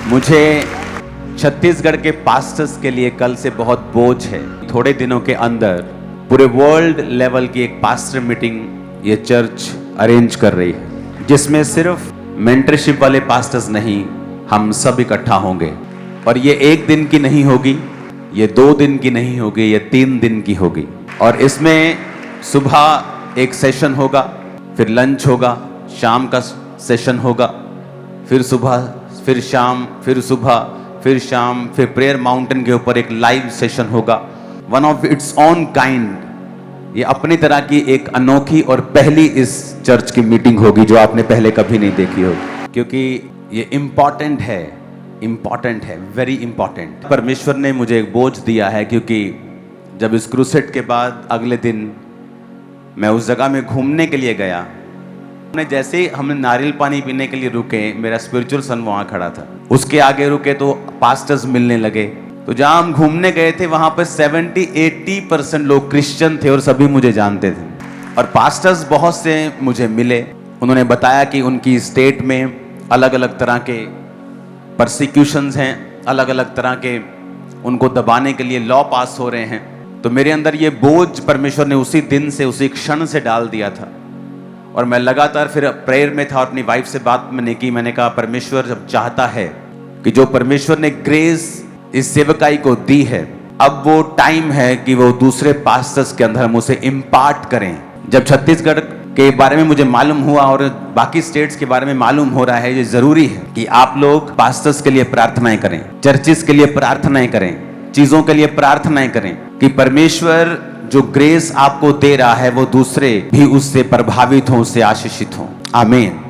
मुझे छत्तीसगढ़ के पास्टर्स के लिए कल से बहुत बोझ है। थोड़े दिनों के अंदर पूरे वर्ल्ड लेवल की एक पास्टर मीटिंग ये चर्च अरेंज कर रही है, जिसमें सिर्फ मेंटरशिप वाले पास्टर्स नहीं, हम सब इकट्ठा होंगे। और ये 1 दिन की नहीं होगी, ये 2 दिन की नहीं होगी, ये 3 दिन की होगी। और इसमें सुबह एक सेशन होगा, फिर लंच होगा, शाम का सेशन होगा, फिर सुबह, फिर शाम, फिर सुबह, फिर शाम, फिर प्रेयर माउंटेन के ऊपर एक लाइव सेशन होगा, one of its on kind. ये अपनी तरह की एक अनोखी और पहली इस चर्च की मीटिंग होगी जो आपने पहले कभी नहीं देखी होगी, क्योंकि ये इम्पॉर्टेंट है, वेरी इंपॉर्टेंट। परमेश्वर ने मुझे एक बोझ दिया है, क्योंकि जब इस क्रूसेड के बाद अगले दिन मैं उस जगह में घूमने के लिए गया, जैसे ही हमने नारियल पानी पीने के लिए रुके, मेरा स्पिरिचुअल सन वहां खड़ा था। उसके आगे रुके तो पास्टर्स मिलने लगे। तो जहां हम घूमने गए थे वहां पर 70-80% लोग क्रिश्चियन थे और सभी मुझे जानते थे। और पास्टर्स बहुत से मुझे मिले। उन्होंने बताया कि उनकी स्टेट में अलग अलग तरह के परसिक्यूशंस हैं, अलग अलग तरह के उनको दबाने के लिए लॉ पास हो रहे हैं। तो मेरे अंदर ये बोझ परमेश्वर ने उसी दिन से, उसी क्षण से डाल दिया था। और मैं लगातार फिर प्रेयर में था और अपनी वाइफ से बात मैंने की। मैंने कहा, परमेश्वर जब चाहता है कि जो परमेश्वर ने ग्रेस इस सेवकाई को दी है, अब वो टाइम है कि वो दूसरे पास्टर्स के अंदर हम उसे इम्पार्ट करें। जब छत्तीसगढ़ के बारे में मुझे मालूम हुआ और बाकी स्टेट्स के बारे में मालूम हो रहा है, ये जरूरी है कि आप लोग पास्टर्स के लिए प्रार्थनाएं करें, चर्चिस के लिए प्रार्थनाएं करें, चीजों के लिए प्रार्थनाएं करें कि परमेश्वर जो ग्रेस आपको दे रहा है वो दूसरे भी उससे प्रभावित हों, उससे आशीषित हों। आमीन।